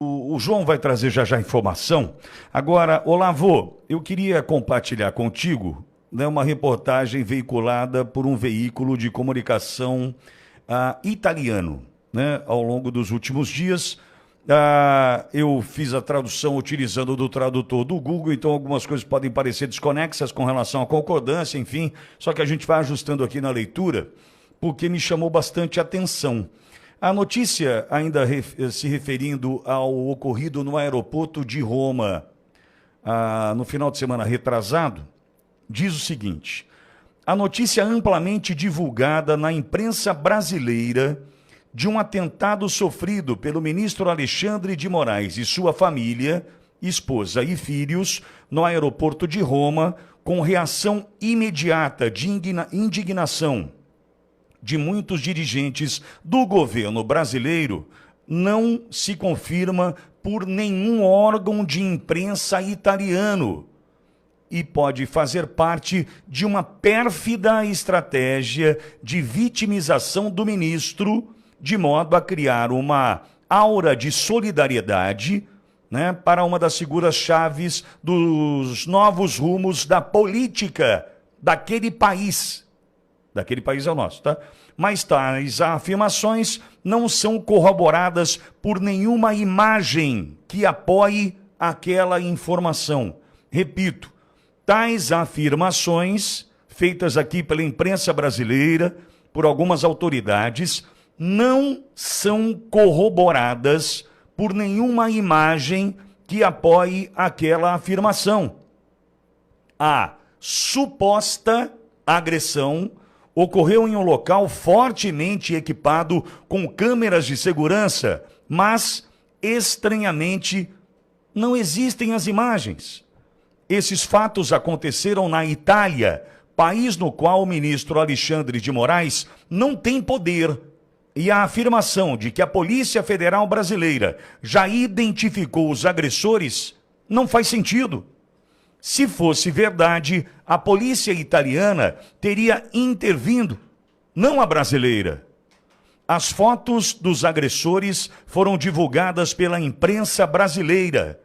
O João vai trazer já já informação. Agora, Olavo, eu queria compartilhar contigo, né, uma reportagem veiculada por um veículo de comunicação italiano, né, ao longo dos últimos dias. Eu fiz a tradução utilizando do tradutor do Google, então algumas coisas podem parecer desconexas com relação à concordância, enfim, só que a gente vai ajustando aqui na leitura, porque me chamou bastante atenção. A notícia, ainda se referindo ao ocorrido no aeroporto de Roma, no final de semana retrasado, diz o seguinte: a notícia amplamente divulgada na imprensa brasileira de um atentado sofrido pelo ministro Alexandre de Moraes e sua família, esposa e filhos, no aeroporto de Roma, com reação imediata de indignação de muitos dirigentes do governo brasileiro, não se confirma por nenhum órgão de imprensa italiano e pode fazer parte de uma pérfida estratégia de vitimização do ministro, de modo a criar uma aura de solidariedade, né, para uma das figuras-chaves dos novos rumos da política daquele país. Daquele país é o nosso, tá? Mas tais afirmações não são corroboradas por nenhuma imagem que apoie aquela informação. Repito, tais afirmações, feitas aqui pela imprensa brasileira, por algumas autoridades, não são corroboradas por nenhuma imagem que apoie aquela afirmação. A suposta agressão ocorreu em um local fortemente equipado com câmeras de segurança, mas, estranhamente, não existem as imagens. Esses fatos aconteceram na Itália, país no qual o ministro Alexandre de Moraes não tem poder. E a afirmação de que a Polícia Federal Brasileira já identificou os agressores não faz sentido. Se fosse verdade, a polícia italiana teria intervindo, não a brasileira. As fotos dos agressores foram divulgadas pela imprensa brasileira,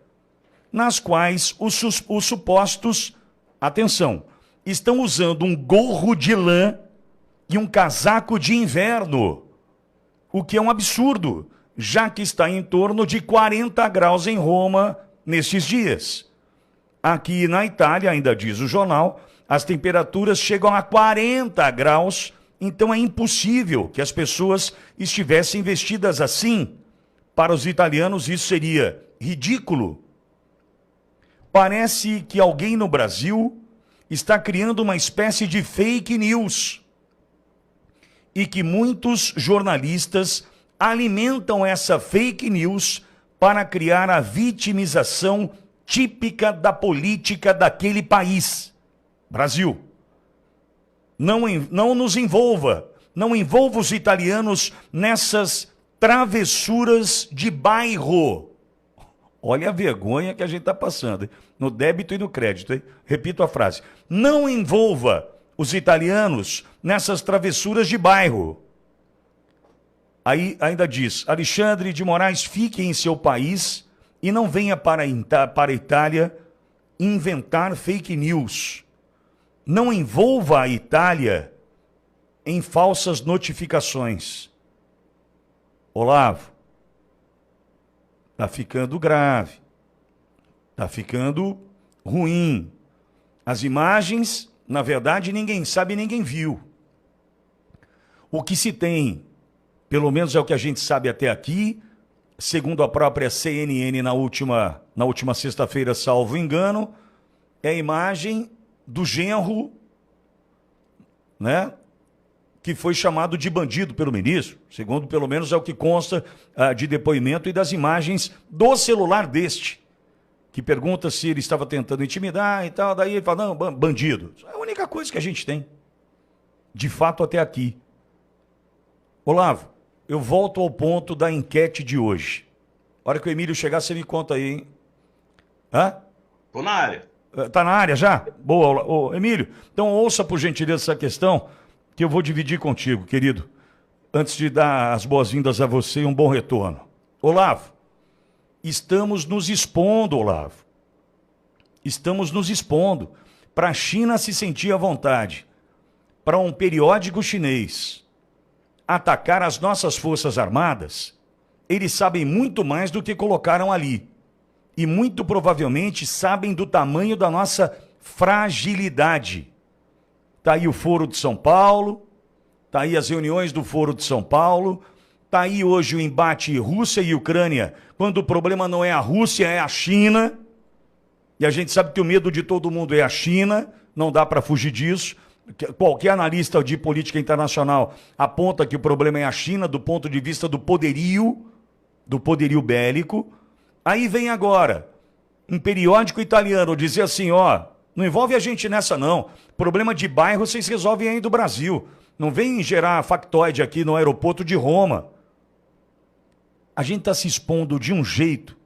nas quais os supostos, atenção, estão usando um gorro de lã e um casaco de inverno, o que é um absurdo, já que está em torno de 40 graus em Roma nestes dias. Aqui na Itália, ainda diz o jornal, as temperaturas chegam a 40 graus, então é impossível que as pessoas estivessem vestidas assim. Para os italianos isso seria ridículo. Parece que alguém no Brasil está criando uma espécie de fake news e que muitos jornalistas alimentam essa fake news para criar a vitimização típica da política daquele país. Brasil, não nos envolva, não envolva os italianos nessas travessuras de bairro. Olha a vergonha que a gente está passando, hein? No débito e no crédito, hein? Repito a frase. Não envolva os italianos nessas travessuras de bairro. Aí ainda diz, Alexandre de Moraes fique em seu país e não venha para a Itália inventar fake news. Não envolva a Itália em falsas notificações. Olavo, está ficando grave, está ficando ruim. As imagens, na verdade, ninguém sabe, ninguém viu. O que se tem, pelo menos é o que a gente sabe até aqui, segundo a própria CNN na última sexta-feira, salvo engano, é a imagem do genro, né, que foi chamado de bandido pelo ministro, segundo pelo menos é o que consta de depoimento e das imagens do celular deste, que pergunta se ele estava tentando intimidar e tal, daí ele fala, não, bandido. É a única coisa que a gente tem, de fato, até aqui. Olavo, eu volto ao ponto da enquete de hoje. A hora que o Emílio chegar, você me conta aí, hein? Hã? Tô na área. Tá na área já? Boa, ô, Emílio. Então ouça, por gentileza, essa questão que eu vou dividir contigo, querido. Antes de dar as boas-vindas a você e um bom retorno. Olavo, estamos nos expondo, Olavo. Estamos nos expondo para a China se sentir à vontade, para um periódico chinês atacar as nossas forças armadas. Eles sabem muito mais do que colocaram ali. E muito provavelmente sabem do tamanho da nossa fragilidade. Está aí o Foro de São Paulo, está aí as reuniões do Foro de São Paulo, está aí hoje o embate Rússia e Ucrânia, quando o problema não é a Rússia, é a China. E a gente sabe que o medo de todo mundo é a China, não dá para fugir disso. Qualquer analista de política internacional aponta que o problema é a China do ponto de vista do poderio bélico. Aí vem agora um periódico italiano dizer assim, ó, não envolve a gente nessa não, problema de bairro vocês resolvem aí do Brasil, não vem gerar factoide aqui no aeroporto de Roma. A gente está se expondo de um jeito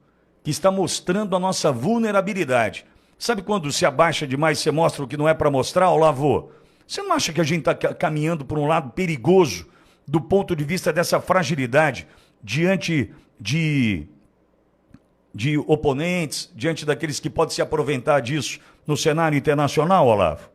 que está mostrando a nossa vulnerabilidade. Sabe quando se abaixa demais e você mostra o que não é para mostrar, Olavo? Você não acha que a gente está caminhando por um lado perigoso do ponto de vista dessa fragilidade diante de oponentes, diante daqueles que podem se aproveitar disso no cenário internacional, Olavo?